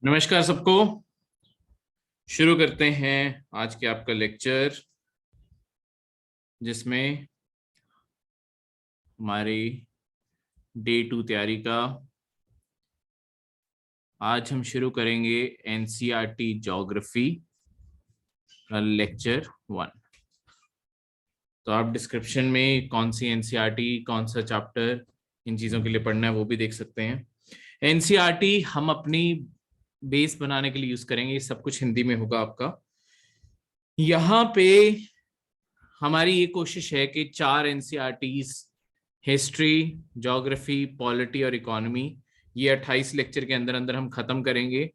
नमस्कार सबको। शुरू करते हैं आज के आपका लेक्चर, जिसमें हमारी डे 2 तैयारी का आज हम शुरू करेंगे एनसीईआरटी ज्योग्राफी का लेक्चर 1। तो आप डिस्क्रिप्शन में कौन सी एनसीईआरटी, कौन सा चैप्टर, इन चीज़ों के लिए पढ़ना है वो भी देख सकते हैं। एनसीईआरटी हम अपनी बेस बनाने के लिए यूज करेंगे, सब कुछ हिंदी में होगा आपका। यहाँ पे हमारी ये कोशिश है कि 4 एनसीईआरटीज, हिस्ट्री, ज्योग्राफी, पॉलिटी और इकोनॉमी, ये 28 लेक्चर के अंदर अंदर हम खत्म करेंगे।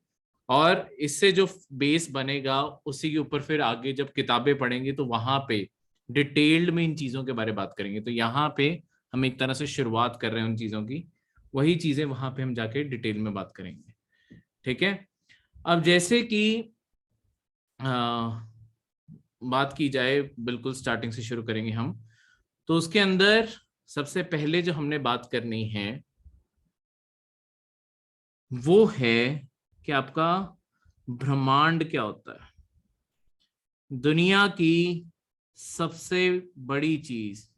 और इससे जो बेस बनेगा उसी के ऊपर फिर आगे जब किताबें पढ़ेंगे तो वहां पे डिटेल्ड में इन चीजों के बारे में बात करेंगे। तो यहाँ पे हम एक तरह से शुरुआत कर रहे हैं उन चीजों की, वही चीजें वहां पे हम जाके डिटेल में बात करेंगे। ठीक है। अब जैसे कि बात की जाए, बिल्कुल स्टार्टिंग से शुरू करेंगे हम। तो उसके अंदर सबसे पहले जो हमने बात करनी है वो है कि आपका ब्रह्मांड क्या होता है। दुनिया की सबसे बड़ी चीज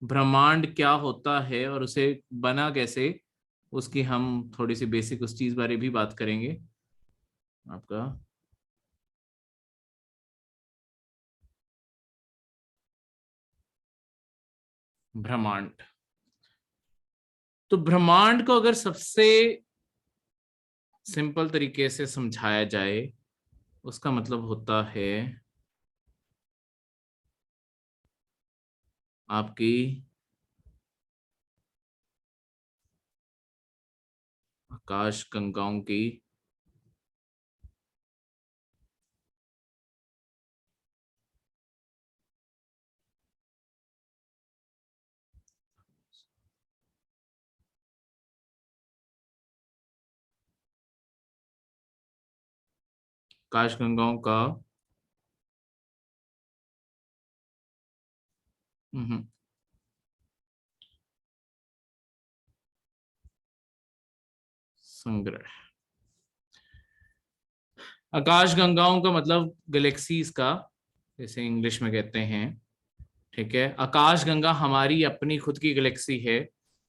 ब्रह्मांड क्या होता है और उसे बना कैसे, उसकी हम थोड़ी सी बेसिक उस चीज बारे भी बात करेंगे। आपका ब्रह्मांड, तो ब्रह्मांड को अगर सबसे सिंपल तरीके से समझाया जाए, उसका मतलब होता है आपकी आकाश गंगाओं की आकाश गंगाओं का संग्रह। आकाश गंगाओं का मतलब गैलेक्सीज का, जैसे इंग्लिश में कहते हैं। ठीक है, आकाश गंगा हमारी अपनी खुद की गैलेक्सी है,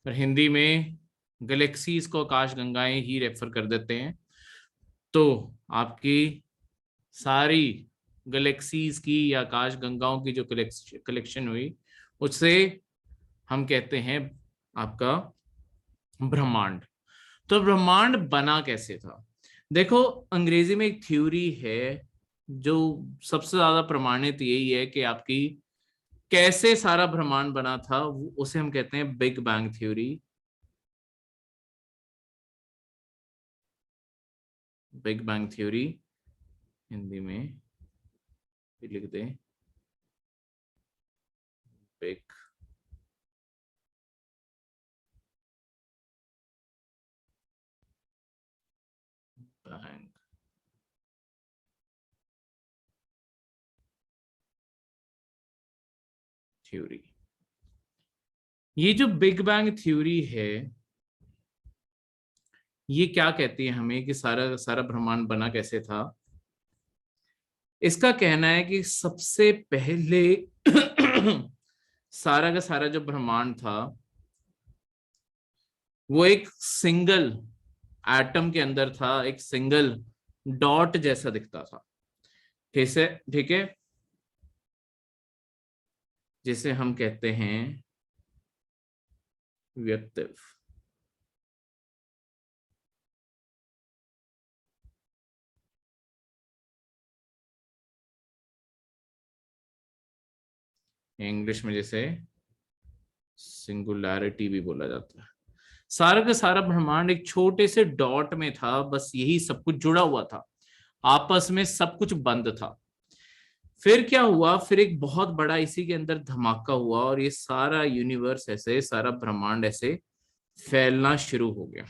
पर हिंदी में गैलेक्सीज को आकाश गंगाएं ही रेफर कर देते हैं। तो आपकी सारी गैलेक्सीज की या आकाश गंगाओं की जो कलेक्शन हुई, उससे हम कहते हैं आपका ब्रह्मांड। तो ब्रह्मांड बना कैसे था? देखो, अंग्रेजी में एक थ्योरी है जो सबसे ज्यादा प्रमाणित यही है कि आपकी कैसे सारा ब्रह्मांड बना था, उसे हम कहते हैं big bang theory. Big bang theory Hindi में भी लिख दें, बिग बैंग थ्योरी। ये जो बिग बैंग थ्योरी है, ये क्या कहती है हमें कि सारा सारा ब्रह्मांड बना कैसे था। इसका कहना है कि सबसे पहले सारा का सारा जो ब्रह्मांड था वो एक सिंगल एटम के अंदर था, एक सिंगल डॉट जैसा दिखता था। कैसे? ठीक है, जिसे हम कहते हैं व्यक्तिव। इंग्लिश में जैसे सिंगुलैरिटी भी बोला जाता है। सारा का सारा ब्रह्मांड एक छोटे से डॉट में था, बस यही सब कुछ जुड़ा हुआ था, आपस में सब कुछ बंद था। फिर क्या हुआ, फिर एक बहुत बड़ा इसी के अंदर धमाका हुआ और ये सारा यूनिवर्स ऐसे, सारा ब्रह्मांड ऐसे फैलना शुरू हो गया।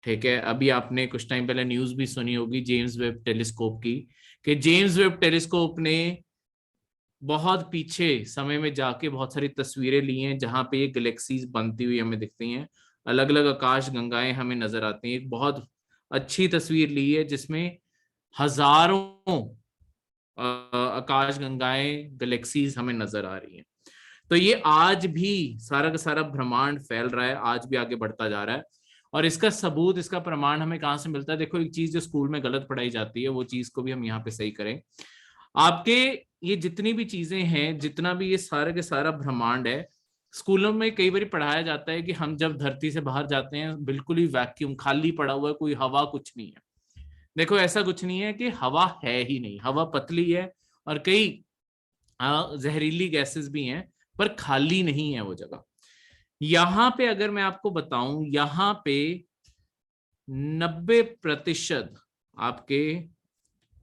ठीक है, अभी आपने कुछ टाइम पहले न्यूज भी सुनी होगी जेम्स वेब टेलीस्कोप की, कि जेम्स वेब टेलीस्कोप ने बहुत पीछे समय में जाके बहुत सारी तस्वीरें ली हैं जहां पे ये गैलेक्सीज बनती हुई हमें दिखती हैं। अलग अलग आकाश गंगाएं हमें नजर आती हैं। एक बहुत अच्छी तस्वीर ली है जिसमें हजारों आकाश गंगाएं, गैलेक्सीज हमें नजर आ रही हैं। तो ये आज भी सारा का सारा ब्रह्मांड फैल रहा है, आज भी आगे बढ़ता जा रहा है। और इसका सबूत, इसका प्रमाण हमें कहाँ से मिलता है? देखो, एक चीज जो स्कूल में गलत पढ़ाई जाती है वो चीज को भी हम यहाँ पे सही करें। आपके ये जितनी भी चीजें हैं, जितना भी ये सारा के सारा ब्रह्मांड है, स्कूलों में कई बार पढ़ाया जाता है कि हम जब धरती से बाहर जाते हैं बिल्कुल ही वैक्यूम, खाली पड़ा हुआ है, कोई हवा कुछ नहीं है। देखो ऐसा कुछ नहीं है कि हवा है ही नहीं, हवा पतली है और कई जहरीली गैसेस भी हैं, पर खाली नहीं है वो जगह। यहां पे अगर मैं आपको बताऊं, यहां पे 90% आपके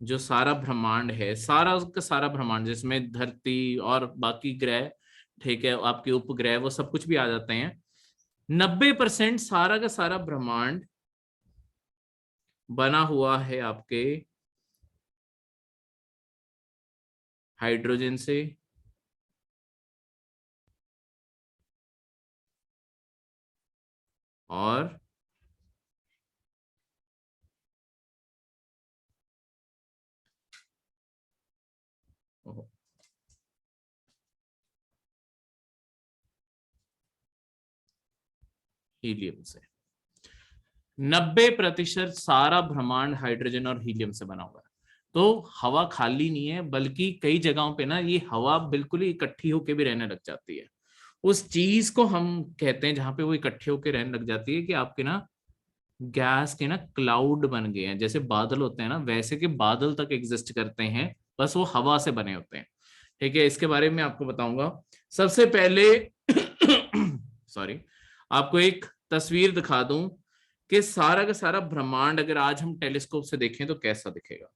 जो सारा ब्रह्मांड है, सारा का सारा ब्रह्मांड जिसमें धरती और बाकी ग्रह, ठीक है, आपके उपग्रह, वो सब कुछ भी आ जाते हैं, 90% सारा का सारा ब्रह्मांड बना हुआ है आपके हाइड्रोजन से, और हीलियम से। 90% सारा ब्रह्मांड हाइड्रोजन और हीलियम से बना हुआ है। तो हवा खाली नहीं है, बल्कि कई जगहों पे ना ये हवा बिल्कुल ही इकट्ठी होके भी रहने लग जाती है। उस चीज को हम कहते हैं, जहां पे वो इकट्ठे होके रहने लग जाती है, कि आपके ना गैस के ना क्लाउड बन गए हैं। जैसे बादल होते हैं ना, वैसे के बादल तक एग्जिस्ट करते हैं, बस वो हवा से बने होते हैं। ठीक है, इसके बारे में आपको बताऊंगा। सबसे पहले सॉरी, आपको एक तस्वीर दिखा दूं कि सारा का सारा ब्रह्मांड अगर आज हम टेलीस्कोप से देखें तो कैसा दिखेगा।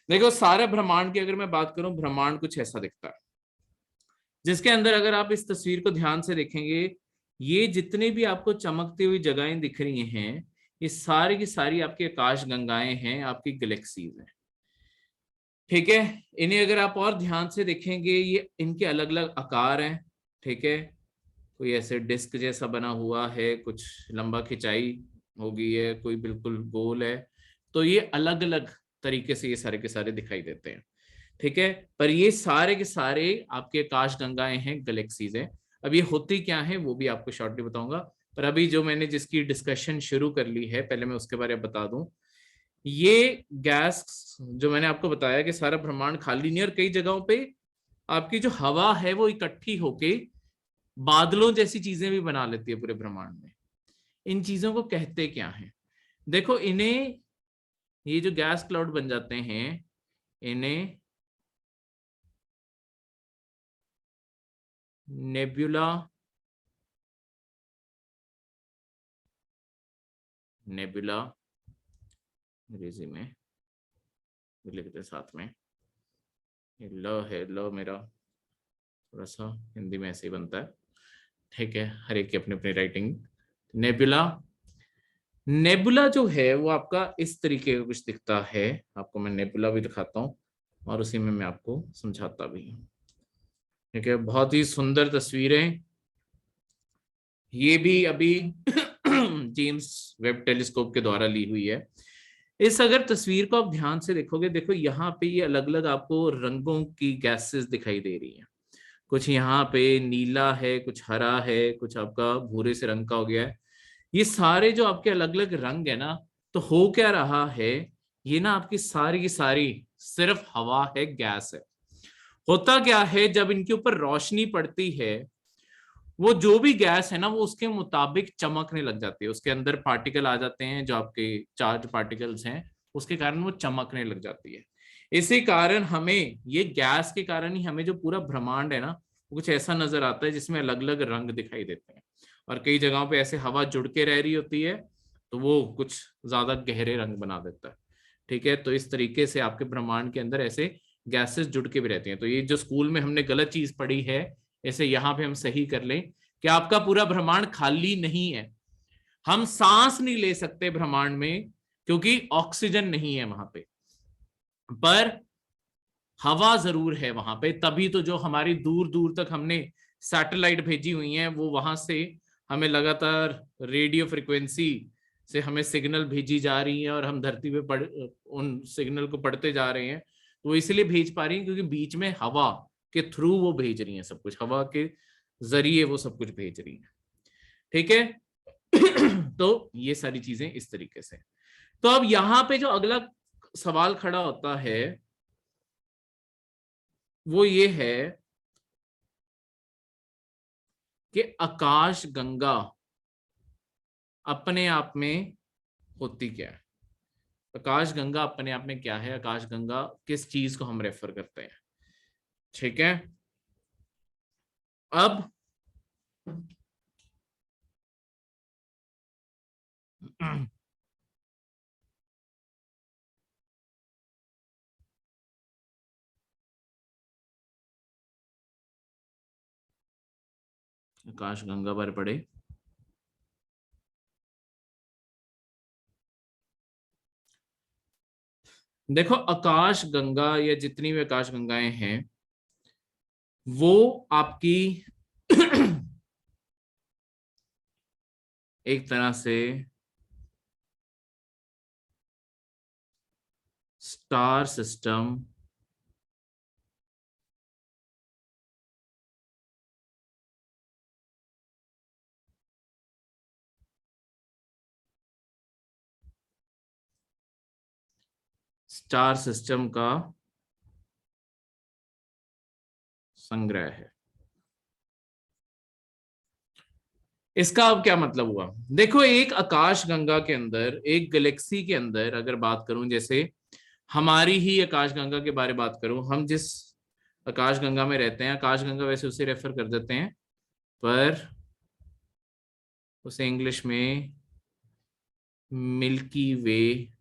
देखो, सारे ब्रह्मांड की अगर मैं बात करूं, ब्रह्मांड कुछ ऐसा दिखता है, जिसके अंदर अगर आप इस तस्वीर को ध्यान से देखेंगे, ये जितने भी आपको चमकती हुई जगहें दिख रही हैं, ये सारी की सारी आपकी आकाश गंगाएं हैं, आपकी गैलेक्सीज हैं। ठीक है, इन्हें अगर आप और ध्यान से देखेंगे, ये इनके अलग अलग आकार हैं। ठीक है, कोई ऐसे डिस्क जैसा बना हुआ है, कुछ लंबा खिंचाई हो गई है, कोई बिल्कुल गोल है। तो ये अलग अलग तरीके से ये सारे के सारे दिखाई देते हैं। ठीक है, पर ये सारे के सारे आपके आकाश गंगाएं हैं, गैलेक्सीज हैं। अब ये होती क्या है वो भी आपको शॉर्टली बताऊंगा, पर अभी जो मैंने जिसकी डिस्कशन शुरू कर ली है, पहले मैं उसके बारे में बता दूं। ये गैस जो मैंने आपको बताया कि सारा ब्रह्मांड खाली नहीं, और कई जगहों पे आपकी जो हवा है वो इकट्ठी होके बादलों जैसी चीजें भी बना लेती है पूरे ब्रह्मांड में। इन चीजों को कहते क्या है? देखो, इन्हें, ये जो गैस क्लाउड बन जाते हैं, इन्हें नेब्यूला, नेबुला अंग्रेजी में लिखते साथ में, ल है, ल मेरा थोड़ा सा हिंदी में ऐसे ही बनता है। ठीक है, हर एक की अपनी अपनी राइटिंग। नेबुला, नेबुला जो है वो आपका इस तरीके का कुछ दिखता है। आपको मैं नेबुला भी दिखाता हूँ और उसी में मैं आपको समझाता भी हूँ। ठीक है, बहुत ही सुंदर तस्वीरें, ये भी अभी जेम्स वेब टेलीस्कोप के द्वारा ली हुई है। इस अगर तस्वीर को आप ध्यान से देखोगे, देखो यहाँ पे ये अलग अलग आपको रंगों की गैसेस दिखाई दे रही हैं। कुछ यहाँ पे नीला है, कुछ हरा है, कुछ आपका भूरे से रंग का हो गया है। ये सारे जो आपके अलग अलग रंग है ना, तो हो क्या रहा है, ये ना आपकी सारी की सारी सिर्फ हवा है, गैस है। होता क्या है, जब इनके ऊपर रोशनी पड़ती है, वो जो भी गैस है ना, वो उसके मुताबिक चमकने लग जाती है। उसके अंदर पार्टिकल आ जाते हैं जो आपके चार्ज पार्टिकल्स हैं, उसके कारण वो चमकने लग जाती है। इसी कारण हमें, ये गैस के कारण ही हमें जो पूरा ब्रह्मांड है ना, वो कुछ ऐसा नजर आता है जिसमें अलग अलग रंग दिखाई देते हैं। और कई जगहों पे ऐसे हवा जुड़ के रह रही होती है, तो वो कुछ ज्यादा गहरे रंग बना देता है। ठीक है, तो इस तरीके से आपके ब्रह्मांड के अंदर ऐसे गैसेस जुड़ के भी रहती हैं। तो ये जो स्कूल में हमने गलत चीज पढ़ी है, ऐसे यहाँ पे हम सही कर लें कि आपका पूरा ब्रह्मांड खाली नहीं है। हम सांस नहीं ले सकते ब्रह्मांड में, क्योंकि ऑक्सीजन नहीं है वहां पे, पर हवा जरूर है वहां पे। तभी तो जो हमारी दूर दूर तक हमने सैटेलाइट भेजी हुई हैं, वो वहां से हमें लगातार रेडियो फ्रिक्वेंसी से हमें सिग्नल भेजी जा रही है और हम धरती पे उन सिग्नल को पढ़ते जा रहे हैं, तो वो इसलिए भेज पा रही है क्योंकि बीच में हवा के थ्रू वो भेज रही है सब कुछ, हवा के जरिए वो सब कुछ भेज रही है। ठीक है तो ये सारी चीजें इस तरीके से। तो अब यहां पे जो अगला सवाल खड़ा होता है वो ये है कि आकाश गंगा अपने आप में होती क्या है? आकाश गंगा अपने आप में क्या है? आकाश गंगा किस चीज को हम रेफर करते हैं? ठीक है, अब आकाश गंगा पर पढ़े। देखो आकाश गंगा या जितनी भी आकाश गंगाएं हैं वो आपकी एक तरह से स्टार सिस्टम का संग्रह है। इसका अब क्या मतलब हुआ? देखो एक आकाश गंगा के अंदर, एक गैलेक्सी के अंदर अगर बात करूं, जैसे हमारी ही आकाश गंगा के बारे में बात करूं, हम जिस आकाश गंगा में रहते हैं, आकाश गंगा वैसे उसे रेफर कर देते हैं पर उसे इंग्लिश में मिल्की वे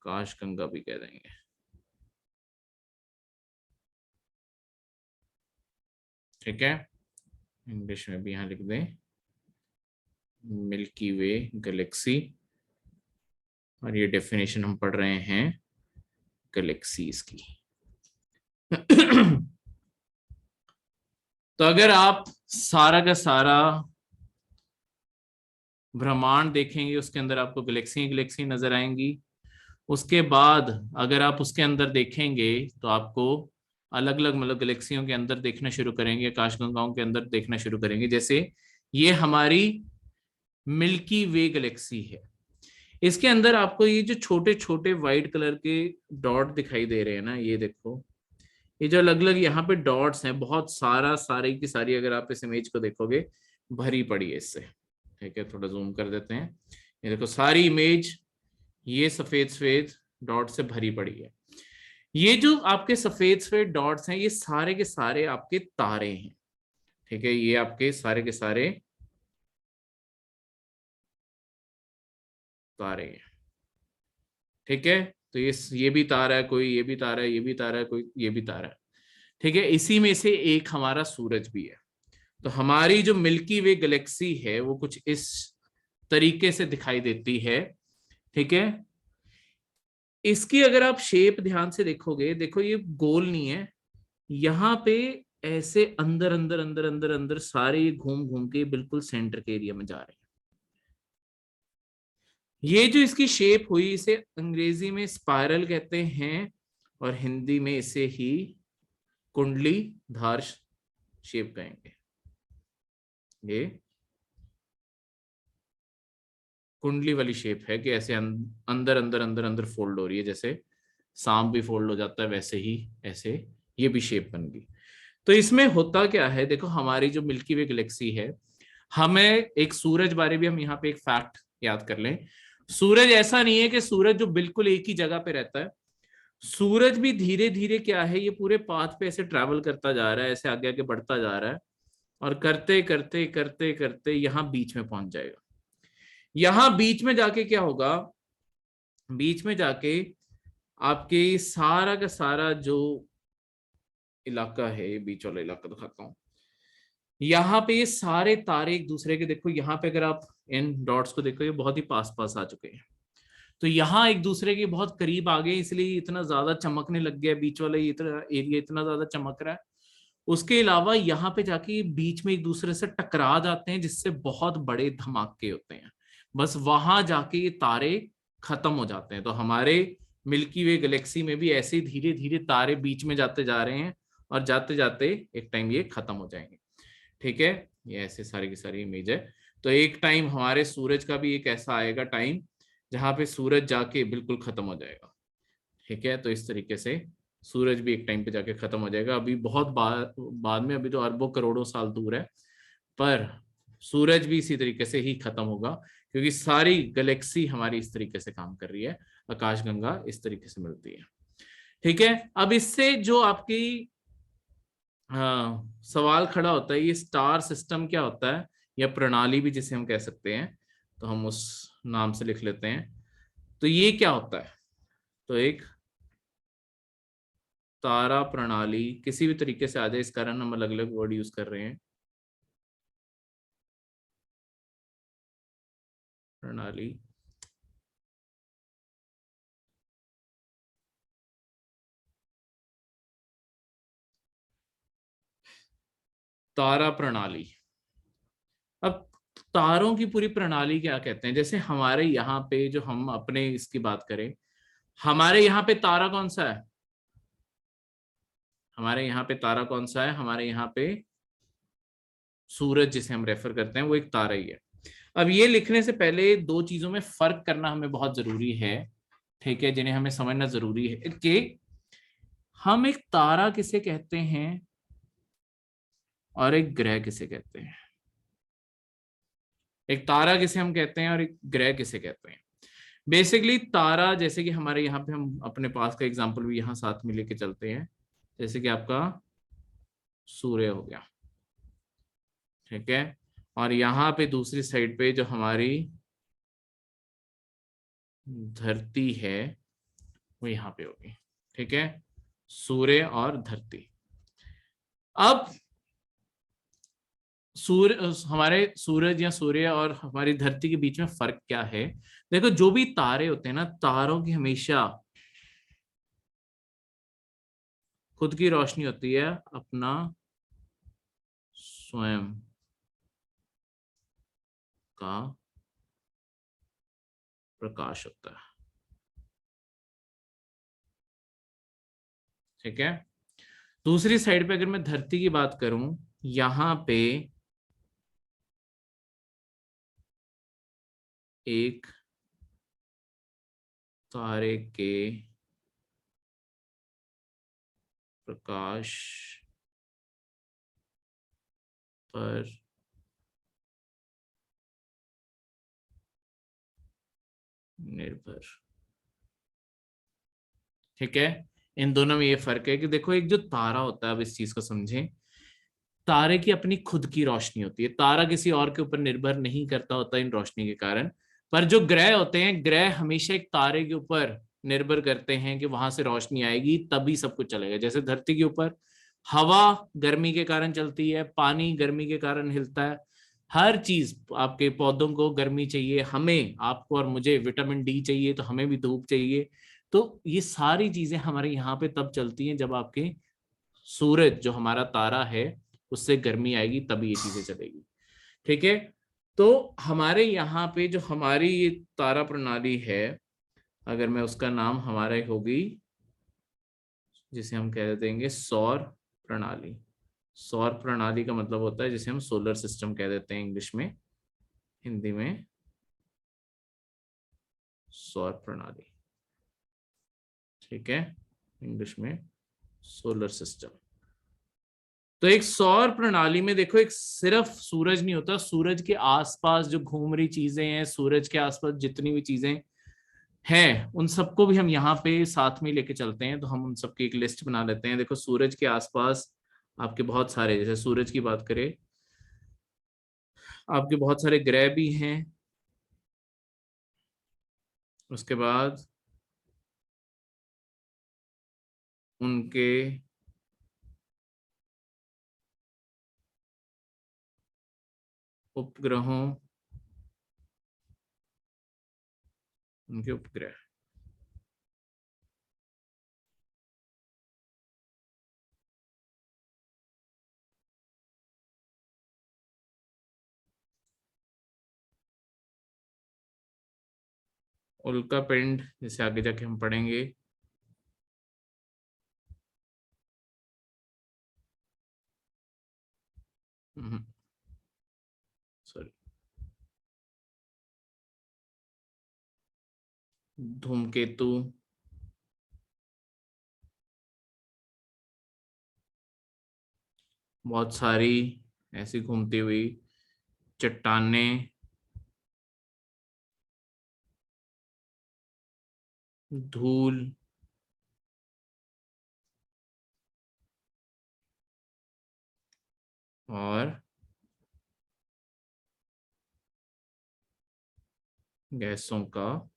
आकाश गंगा भी कह देंगे। ठीक है, इंग्लिश में भी यहां लिख दें मिल्की वे गैलेक्सी, और ये डेफिनेशन हम पढ़ रहे हैं गैलेक्सीज की। तो अगर आप सारा का सारा ब्रह्मांड देखेंगे उसके अंदर आपको गैलेक्सी गैलेक्सी नजर आएंगी। उसके बाद अगर आप उसके अंदर देखेंगे तो आपको अलग अलग मतलब गैलेक्सियों के अंदर देखना शुरू करेंगे, आकाशगंगाओं के अंदर देखना शुरू करेंगे। जैसे ये हमारी मिल्की वे गैलेक्सी है, इसके अंदर आपको ये जो छोटे छोटे व्हाइट कलर के डॉट दिखाई दे रहे हैं ना, ये देखो ये जो अलग अलग यहाँ पे डॉट्स हैं, बहुत सारा सारी की सारी अगर आप इस इमेज को देखोगे भरी पड़ी है इससे। ठीक है, थोड़ा जूम कर देते हैं, ये देखो सारी इमेज ये सफेद सफेद डॉट से भरी पड़ी है। ये जो आपके सफेद सफेद डॉट्स हैं ये सारे के सारे आपके तारे हैं। ठीक है, ये आपके सारे के सारे तारे हैं। ठीक है, तो ये भी तारा है, कोई ये भी तारा है, ये भी तारा है, कोई ये भी तारा है। ठीक है, इसी में से एक हमारा सूरज भी है। तो हमारी जो मिल्की वे गैलेक्सी है वो कुछ इस तरीके से दिखाई देती है। ठीक है, इसकी अगर आप शेप ध्यान से देखोगे, देखो ये गोल नहीं है, यहाँ पे ऐसे अंदर अंदर अंदर अंदर अंदर सारे घूम घूम के बिल्कुल सेंटर के एरिया में जा रहे हैं। ये जो इसकी शेप हुई इसे अंग्रेजी में स्पाइरल कहते हैं और हिंदी में इसे ही कुंडली धार शेप कहेंगे। ये कुंडली वाली शेप है कि ऐसे अंदर अंदर अंदर अंदर फोल्ड हो रही है, जैसे सांप भी फोल्ड हो जाता है वैसे ही ऐसे ये भी शेप बन गई। तो इसमें होता क्या है, देखो हमारी जो मिल्की वे गैलेक्सी है, हमें एक सूरज बारे भी हम यहाँ पे एक फैक्ट याद कर लें। सूरज ऐसा नहीं है कि सूरज जो बिल्कुल एक ही जगह पे रहता है, सूरज भी धीरे धीरे क्या है ये पूरे पाथ पे ऐसे ट्रैवल करता जा रहा है, ऐसे आगे आगे बढ़ता जा रहा है और करते करते करते करते यहाँ बीच में पहुंच जाएगा। यहाँ बीच में जाके क्या होगा, बीच में जाके आपके सारा का सारा जो इलाका है, ये बीच वाला इलाका दिखाता हूँ, यहाँ पे ये सारे तारे एक दूसरे के, देखो यहाँ पे अगर आप इन डॉट्स को देखो ये बहुत ही पास पास आ चुके हैं, तो यहाँ एक दूसरे के बहुत करीब आ गए, इसलिए इतना ज्यादा चमकने लग गया बीच वाला ये इतना एरिया इतना ज्यादा चमक रहा है। उसके अलावा यहाँ पे जाके बीच में एक दूसरे से टकरा जाते हैं, जिससे बहुत बड़े धमाके होते हैं। बस वहां जाके ये तारे खत्म हो जाते हैं। तो हमारे मिल्की वे गैलेक्सी में भी ऐसे धीरे धीरे तारे बीच में जाते जा रहे हैं, और जाते जाते एक टाइम ये खत्म हो जाएंगे। ठीक है, ये ऐसे सारी की सारी इमेज है। तो एक टाइम हमारे सूरज का भी एक ऐसा आएगा टाइम जहां पे सूरज जाके बिल्कुल खत्म हो जाएगा। ठीक है, तो इस तरीके से सूरज भी एक टाइम पे जाके खत्म हो जाएगा। अभी बहुत बाद में, अभी तो अरबों करोड़ों साल दूर है, पर सूरज भी इसी तरीके से ही खत्म होगा, क्योंकि सारी गैलेक्सी हमारी इस तरीके से काम कर रही है, आकाशगंगा इस तरीके से मिलती है। ठीक है, अब इससे जो आपकी सवाल खड़ा होता है, ये स्टार सिस्टम क्या होता है, या प्रणाली भी जिसे हम कह सकते हैं, तो हम उस नाम से लिख लेते हैं। तो ये क्या होता है, तो एक तारा प्रणाली किसी भी तरीके से आ जाए, इस कारण हम अलग अलग वर्ड यूज कर रहे हैं। प्रणाली, तारा प्रणाली। अब तारों की पूरी प्रणाली क्या कहते हैं, जैसे हमारे यहाँ पे जो हम अपने इसकी बात करें, हमारे यहाँ पे तारा कौन सा है, हमारे यहाँ पे तारा कौन सा है, हमारे यहाँ पे सूरज जिसे हम रेफर करते हैं वो एक तारा ही है। अब ये लिखने से पहले दो चीजों में फर्क करना हमें बहुत जरूरी है। ठीक है, जिन्हें हमें समझना जरूरी है कि हम एक तारा किसे कहते हैं और एक ग्रह किसे कहते हैं। एक तारा किसे हम कहते हैं और एक ग्रह किसे कहते हैं। बेसिकली तारा, जैसे कि हमारे यहाँ पे हम अपने पास का एग्जांपल भी यहाँ साथ में लेके चलते हैं, जैसे कि आपका सूर्य हो गया। ठीक है, और यहाँ पे दूसरी साइड पे जो हमारी धरती है वो यहाँ पे होगी। ठीक है, सूर्य और धरती। अब सूर्य, हमारे सूरज या सूर्य और हमारी धरती के बीच में फर्क क्या है। देखो, जो भी तारे होते हैं ना, तारों की हमेशा खुद की रोशनी होती है, अपना स्वयं का प्रकाश होता है। ठीक है, दूसरी साइड पे अगर मैं धरती की बात करूं, यहां पे एक तारे के प्रकाश पर निर्भर। ठीक है, इन दोनों में ये फर्क है कि देखो, एक जो तारा होता है, अब इस चीज को समझें, तारे की अपनी खुद की रोशनी होती है, तारा किसी और के ऊपर निर्भर नहीं करता होता इन रोशनी के कारण। पर जो ग्रह होते हैं, ग्रह हमेशा एक तारे के ऊपर निर्भर करते हैं कि वहां से रोशनी आएगी तभी सब कुछ चलेगा। जैसे धरती के ऊपर हवा गर्मी के कारण चलती है, पानी गर्मी के कारण हिलता है, हर चीज, आपके पौधों को गर्मी चाहिए, हमें, आपको और मुझे विटामिन डी चाहिए, तो हमें भी धूप चाहिए। तो ये सारी चीजें हमारे यहाँ पे तब चलती हैं जब आपके सूरज जो हमारा तारा है उससे गर्मी आएगी, तभी ये चीजें चलेगी। ठीक है, तो हमारे यहाँ पे जो हमारी ये तारा प्रणाली है, अगर मैं उसका नाम हमारे होगी, जिसे हम कह देंगे सौर प्रणाली। सौर प्रणाली का मतलब होता है जिसे हम सोलर सिस्टम कह देते हैं इंग्लिश में, हिंदी में सौर प्रणाली। ठीक है, इंग्लिश में सोलर सिस्टम। तो एक सौर प्रणाली में देखो, एक सिर्फ सूरज नहीं होता, सूरज के आसपास जो घूम रही चीजें हैं, सूरज के आसपास जितनी भी चीजें हैं, उन सबको भी हम यहाँ पे साथ में लेके चलते हैं। तो हम उन सबकी एक लिस्ट बना लेते हैं। देखो, सूरज के आसपास आपके बहुत सारे, जैसे सूरज की बात करें, आपके बहुत सारे ग्रह भी हैं। उसके बाद उनके उपग्रहों, उनके उपग्रह। उल्का पिंड जैसे आगे जाके हम पढ़ेंगे, सॉरी, धूमकेतु, बहुत सारी ऐसी घूमती हुई चट्टानें, धूल, और गैसों का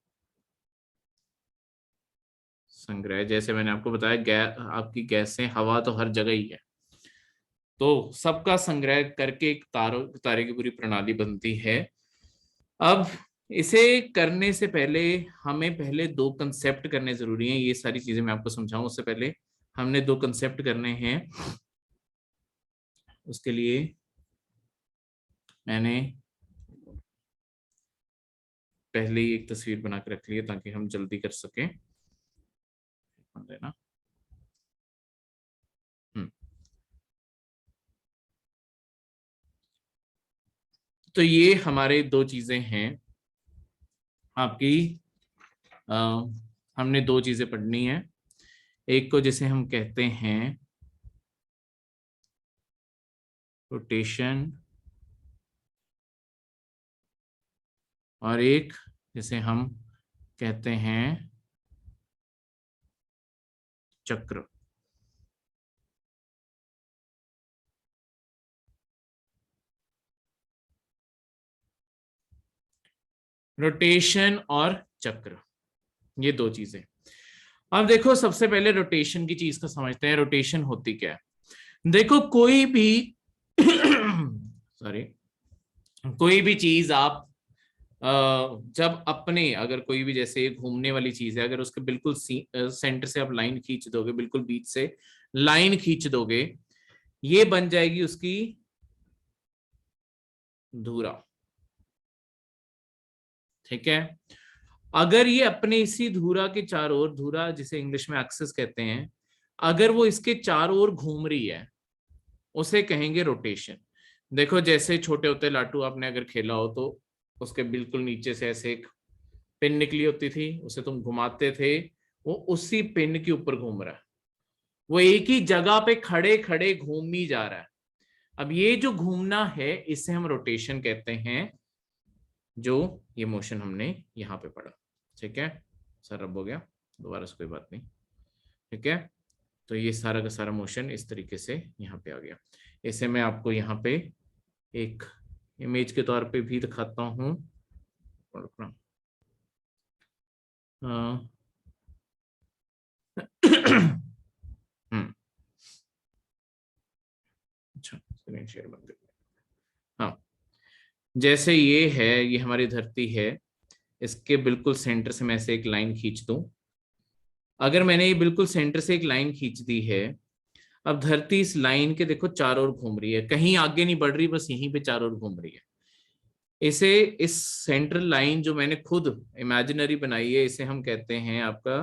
संग्रह। जैसे मैंने आपको बताया, आपकी गैसें, हवा तो हर जगह ही है, तो सबका संग्रह करके एक तारे की पूरी प्रणाली बनती है। अब इसे करने से पहले हमें पहले दो कंसेप्ट करने जरूरी हैं। ये सारी चीजें मैं आपको समझाऊं उससे पहले हमने दो कंसेप्ट करने हैं। उसके लिए मैंने पहले ही एक तस्वीर बना के रख ली है ताकि हम जल्दी कर सकें। देना। तो ये हमारे दो चीजें हैं आपकी। आ, हमने दो चीजें पढ़नी है। एक को जिसे हम कहते हैं रोटेशन, और एक जिसे हम कहते हैं चक्र। रोटेशन और चक्र, ये दो चीजें। अब देखो, सबसे पहले रोटेशन की चीज को समझते हैं। रोटेशन होती क्या है? देखो, कोई भी सॉरी, कोई भी चीज आप जब अपने, अगर कोई भी जैसे घूमने वाली चीज है, अगर उसके बिल्कुल सेंटर से आप लाइन खींच दोगे, बिल्कुल बीच से लाइन खींच दोगे, ये बन जाएगी उसकी धुरा। ठीक है। अगर ये अपने इसी धुरा के चारों ओर, धुरा जिसे इंग्लिश में एक्सिस कहते हैं, अगर वो इसके चारों ओर घूम रही है, उसे कहेंगे रोटेशन। देखो, जैसे छोटे होते लाटू आपने अगर खेला हो, तो उसके बिल्कुल नीचे से ऐसे एक पिन निकली होती थी, उसे तुम घुमाते थे, वो उसी पिन के ऊपर घूम रहा है, वो एक ही जगह पे खड़े खड़े घूम ही जा रहा है। अब ये जो घूमना है, इसे हम रोटेशन कहते हैं, जो ये मोशन हमने यहाँ पे पढ़ा। ठीक है, सर रब हो गया, दोबारा से कोई बात नहीं। ठीक है, तो ये सारा का सारा मोशन इस तरीके से यहाँ पे आ गया। इसे मैं आपको यहाँ पे एक इमेज के तौर पे भी दिखाता हूँ। अच्छा, स्क्रीन शेयर बंद कर। हाँ, जैसे ये है, ये हमारी धरती है, इसके बिल्कुल सेंटर से मैं ऐसे एक लाइन खींच दूं। अगर मैंने ये बिल्कुल सेंटर से एक लाइन खींच दी है, अब धरती इस लाइन के देखो चारों ओर घूम रही है, कहीं आगे नहीं बढ़ रही, बस यहीं पे चारों ओर घूम रही है। इसे, इस सेंट्रल लाइन जो मैंने खुद इमेजिनरी बनाई है, इसे हम कहते हैं आपका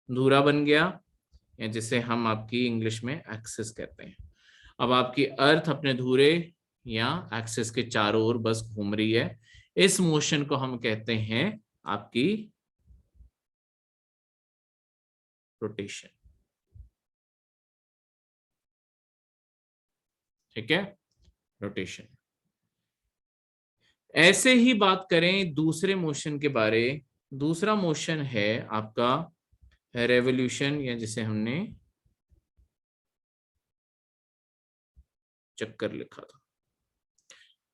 धुरा बन गया, या जिसे हम आपकी इंग्लिश में एक्सिस कहते हैं। अब आपकी अर्थ अपने धुरे या एक्सिस के चारों ओर बस घूम रही है। इस मोशन को हम कहते हैं आपकी रोटेशन। ठीक है, रोटेशन। ऐसे ही बात करें दूसरे मोशन के बारे, दूसरा मोशन है आपका रेवोल्यूशन, या जिसे हमने चक्कर लिखा था।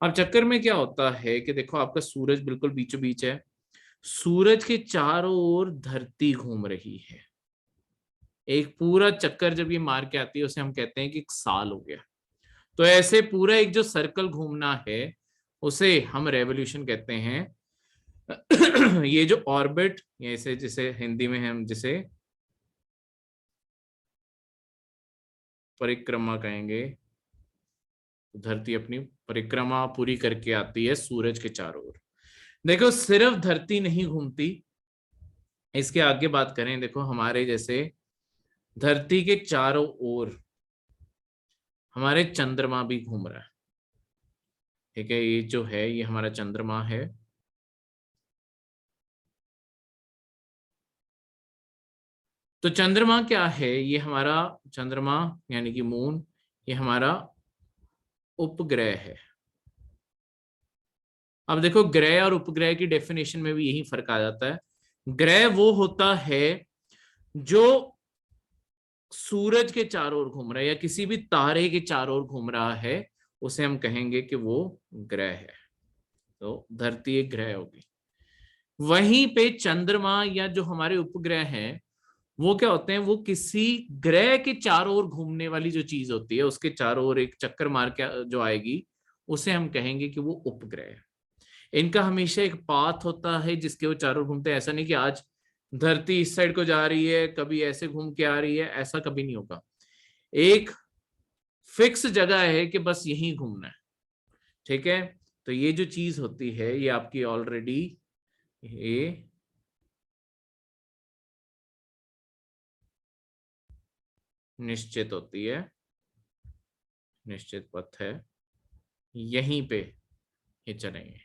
अब चक्कर में क्या होता है कि देखो, आपका सूरज बिल्कुल बीचों बीच है, सूरज के चारों ओर धरती घूम रही है। एक पूरा चक्कर जब ये मार के आती है, उसे हम कहते हैं कि एक साल हो गया। तो ऐसे पूरा एक जो सर्कल घूमना है, उसे हम रेवोल्यूशन कहते हैं। ये जो ऑर्बिट, ऐसे जिसे हिंदी में हम जिसे परिक्रमा कहेंगे, धरती अपनी परिक्रमा पूरी करके आती है सूरज के चारों ओर। देखो, सिर्फ धरती नहीं घूमती, इसके आगे बात करें, देखो हमारे जैसे धरती के चारों ओर हमारे चंद्रमा भी घूम रहा है। ठीक है, ये जो है ये हमारा चंद्रमा है। तो चंद्रमा क्या है, ये हमारा चंद्रमा यानी कि मून, ये हमारा उपग्रह है। अब देखो ग्रह और उपग्रह की डेफिनेशन में भी यही फर्क आ जाता है। ग्रह वो होता है जो सूरज के चारों ओर घूम रहा है या किसी भी तारे के चारों ओर घूम रहा है, उसे हम कहेंगे कि वो ग्रह है। तो धरती एक ग्रह होगी। वहीं पे चंद्रमा या जो हमारे उपग्रह हैं वो क्या होते हैं, वो किसी ग्रह के चारों ओर घूमने वाली जो चीज होती है उसके चारों ओर एक चक्कर मार के जो आएगी, उसे हम कहेंगे कि वो उपग्रह है। इनका हमेशा एक पाथ होता है जिसके वो चारों ओर घूमते हैं। ऐसा नहीं कि आज धरती इस साइड को जा रही है, कभी ऐसे घूम के आ रही है, ऐसा कभी नहीं होगा। एक फिक्स जगह है कि बस यहीं घूमना है। ठीक है, तो ये जो चीज होती है ये आपकी ऑलरेडी ये निश्चित होती है, निश्चित पथ है, यहीं पे ये चलेंगे।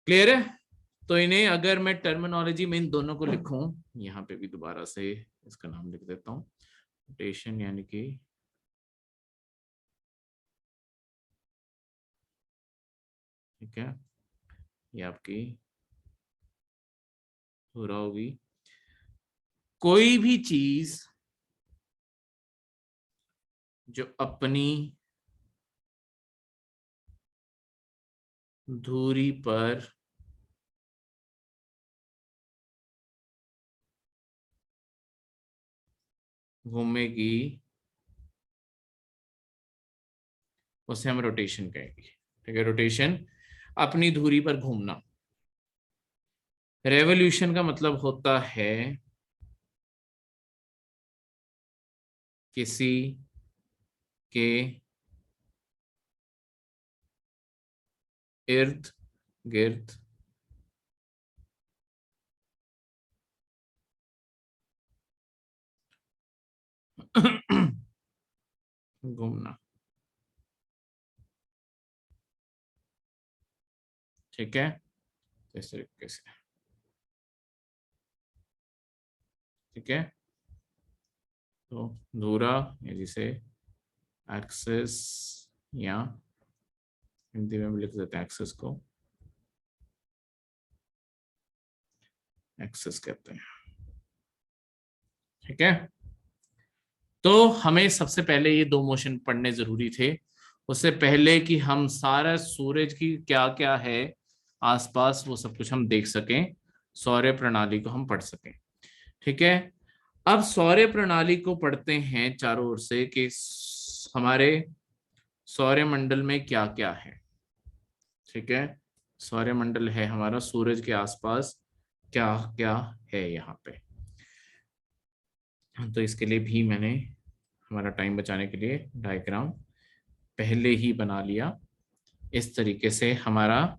क्लियर है? तो इन्हें अगर मैं टर्मिनोलॉजी में इन दोनों को लिखूं, यहां पे भी दोबारा से इसका नाम लिख देता हूं, रोटेशन यानी कि ठीक है, ये आपकी पूरा होगी। कोई भी चीज जो अपनी धुरी पर घूमेगी उसे हम रोटेशन कहेंगे। ठीक है, रोटेशन अपनी धुरी पर घूमना। रेवोल्यूशन का मतलब होता है किसी के इर्द गिर्द घूमना। ठीक है, इस तरीके से। ठीक है, तो धुरा जिसे एक्सिस या हिंदी में भी लिख देते हैं एक्सिस को, एक्सिस कहते हैं। ठीक है, तो हमें सबसे पहले ये दो मोशन पढ़ने जरूरी थे, उससे पहले कि हम सारा सूरज की क्या क्या है आसपास वो सब कुछ हम देख सकें, सौर्य प्रणाली को हम पढ़ सकें। ठीक है, अब सौर्य प्रणाली को पढ़ते हैं चारों ओर से कि हमारे सौर्य मंडल में क्या क्या है। ठीक है, सौर्य मंडल है हमारा, सूरज के आसपास क्या क्या है यहाँ पे। तो इसके लिए भी मैंने हमारा टाइम बचाने के लिए डायग्राम पहले ही बना लिया। इस तरीके से हमारा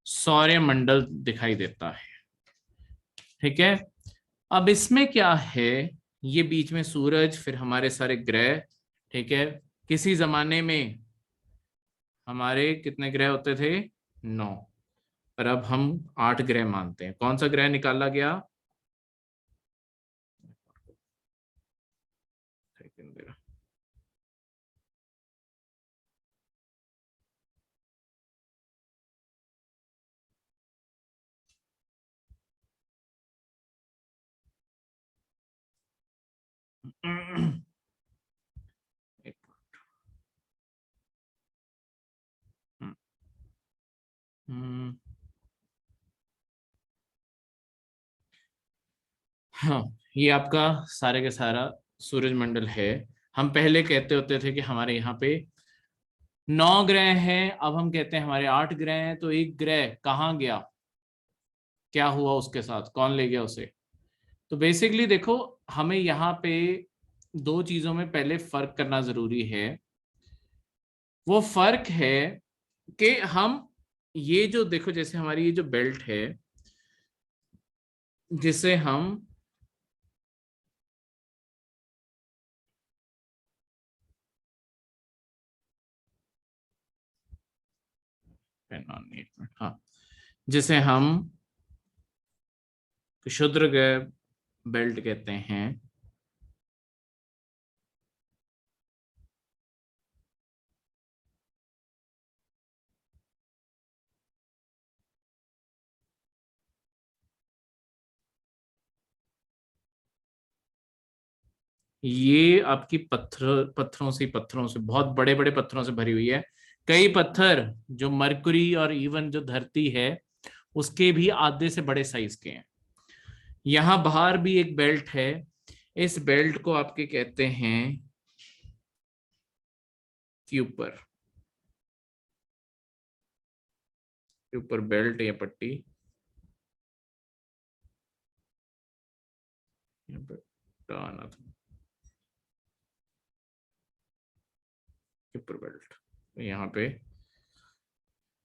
सौर्य मंडल दिखाई देता है। ठीक है, अब इसमें क्या है, ये बीच में सूरज, फिर हमारे सारे ग्रह। ठीक है, किसी जमाने में हमारे कितने ग्रह होते थे, 9, पर अब हम 8 ग्रह मानते हैं। कौन सा ग्रह निकाला गया, एक हम्म, हाँ, ये आपका सारे का सारा सूरज मंडल है। हम पहले कहते होते थे कि हमारे यहाँ पे 9 ग्रह हैं, अब हम कहते हैं हमारे 8 ग्रह हैं। तो एक ग्रह कहाँ गया, क्या हुआ उसके साथ, कौन ले गया उसे? तो बेसिकली देखो, हमें यहाँ पे दो चीजों में पहले फर्क करना जरूरी है। वो फर्क है कि हम ये जो देखो, जैसे हमारी ये जो बेल्ट है, जिसे हम हाँ, जिसे हम क्षुद्रग्रह बेल्ट कहते हैं। ये आपकी पत्थरों से बहुत बड़े बड़े पत्थरों से भरी हुई है। कई पत्थर जो मरकुरी और इवन जो धरती है उसके भी आधे से बड़े साइज के हैं। यहाँ बाहर भी एक बेल्ट है। इस बेल्ट को आपके कहते हैं क्यूपर। क्यूपर बेल्ट या पट्टी, यहाँ पे आना था, क्यूपर बेल्ट यहाँ पे।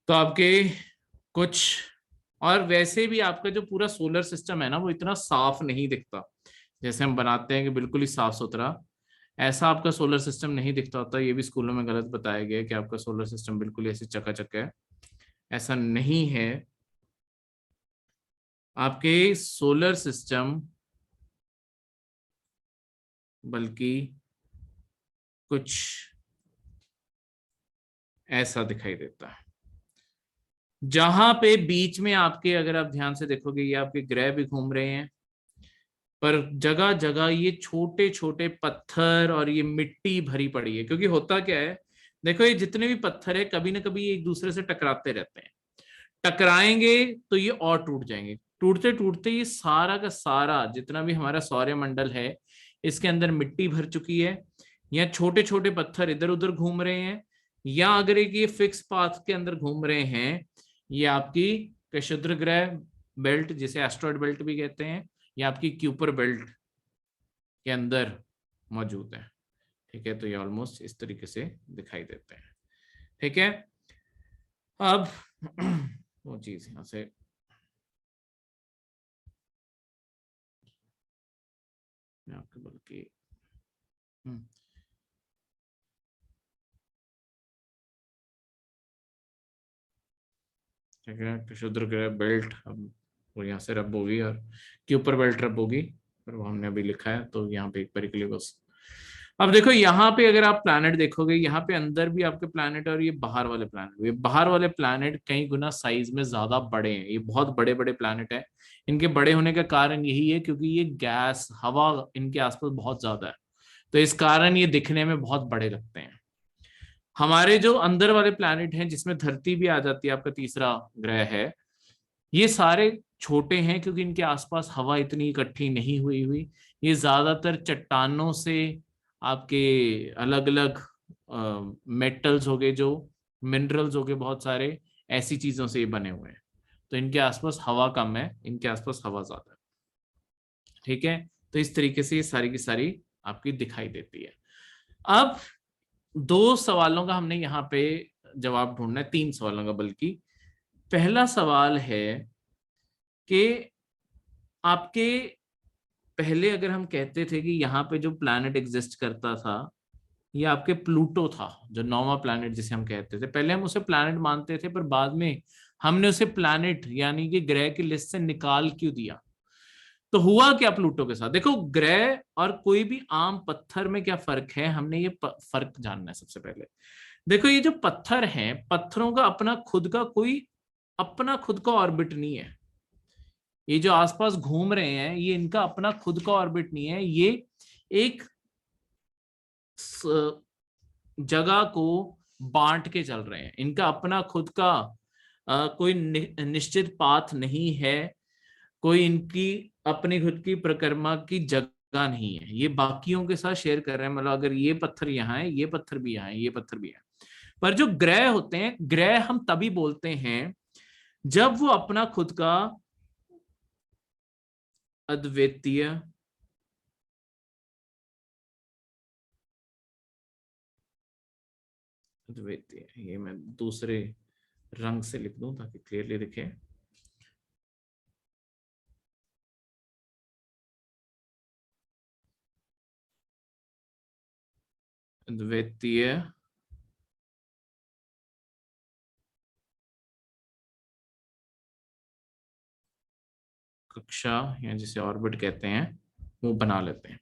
तो आपके कुछ, और वैसे भी आपका जो पूरा सोलर सिस्टम है ना वो इतना साफ नहीं दिखता। जैसे हम बनाते हैं कि बिल्कुल ही साफ सुथरा, ऐसा आपका सोलर सिस्टम नहीं दिखता होता। ये भी स्कूलों में गलत बताया गया है कि आपका सोलर सिस्टम बिल्कुल ही ऐसे चकाचक है। ऐसा नहीं है। आपके सोलर सिस्टम बल्कि कुछ ऐसा दिखाई देता है। जहां पे बीच में आपके, अगर आप ध्यान से देखोगे, ये आपके ग्रह भी घूम रहे हैं, पर जगह जगह ये छोटे छोटे पत्थर और ये मिट्टी भरी पड़ी है। क्योंकि होता क्या है, देखो ये जितने भी पत्थर है कभी ना कभी एक दूसरे से टकराते रहते हैं। टकराएंगे तो ये और टूट जाएंगे। टूटते टूटते ये सारा का सारा जितना भी हमारा सौरमंडल है इसके अंदर मिट्टी भर चुकी है, या छोटे छोटे पत्थर इधर उधर घूम रहे हैं, या अगर एक ये फिक्स पाथ के अंदर घूम रहे हैं, ये आपकी क्षुद्र ग्रह बेल्ट जिसे एस्ट्रॉयड बेल्ट भी कहते हैं, ये आपकी क्यूपर बेल्ट के अंदर मौजूद है। ठीक है, तो ये ऑलमोस्ट इस तरीके से दिखाई देते हैं। ठीक है, अब वो चीज यहां से मैं आपके बल्कि ठीक है, क्षुद्र ग्रह बेल्ट अब वो यहाँ से रब होगी और के ऊपर बेल्ट रब होगी, पर वो हमने अभी लिखा है तो यहाँ पे एक परिकली बस। अब देखो यहाँ पे अगर आप प्लैनेट देखोगे, यहाँ पे अंदर भी आपके प्लैनेट और ये बाहर वाले प्लैनेट, ये बाहर वाले प्लैनेट कई गुना साइज में ज्यादा बड़े हैं। ये बहुत बड़े बड़े प्लैनेट है। इनके बड़े होने का कारण यही है क्योंकि ये गैस हवा इनके आसपास बहुत ज्यादा है, तो इस कारण ये दिखने में बहुत बड़े लगते हैं। हमारे जो अंदर वाले प्लैनेट हैं जिसमें धरती भी आ जाती है, आपका तीसरा ग्रह है, ये सारे छोटे हैं क्योंकि इनके आसपास हवा इतनी इकट्ठी नहीं हुई हुई। ये ज्यादातर चट्टानों से, आपके अलग अलग मेटल्स हो गए, जो मिनरल्स हो गए बहुत सारे, ऐसी चीजों से ये बने हुए हैं। तो इनके आसपास हवा कम है, इनके आसपास हवा ज्यादा है। ठीक है, तो इस तरीके से ये सारी की सारी आपकी दिखाई देती है। अब दो सवालों का हमने यहाँ पे जवाब ढूंढना है, तीन सवालों का बल्कि। पहला सवाल है कि आपके पहले अगर हम कहते थे कि यहाँ पे जो प्लैनेट एग्जिस्ट करता था ये आपके प्लूटो था, जो नौवां प्लैनेट जिसे हम कहते थे, पहले हम उसे प्लैनेट मानते थे पर बाद में हमने उसे प्लैनेट यानी कि ग्रह की लिस्ट से निकाल क्यों दिया। तो हुआ क्या प्लूटो के साथ, देखो ग्रह और कोई भी आम पत्थर में क्या फर्क है, हमने ये फर्क जानना है सबसे पहले। देखो ये जो पत्थर हैं, पत्थरों का अपना खुद का कोई अपना खुद का ऑर्बिट नहीं है। ये जो आसपास घूम रहे हैं ये इनका अपना खुद का ऑर्बिट नहीं है। ये एक जगह को बांट के चल रहे हैं। इनका अपना खुद का कोई निश्चित पाथ नहीं है। कोई इनकी अपनी खुद की परिक्रमा की जगह नहीं है। ये बाकियों के साथ शेयर कर रहे हैं, मतलब अगर ये पत्थर यहाँ है, ये पत्थर भी यहाँ है, ये पत्थर भी है। पर जो ग्रह होते हैं, ग्रह हम तभी बोलते हैं जब वो अपना खुद का अद्वितीय अद्वितीय, ये मैं दूसरे रंग से लिख दूं ताकि क्लियरली दिखे। अद्वितीय कक्षा या जिसे ऑर्बिट कहते हैं वो बना लेते हैं।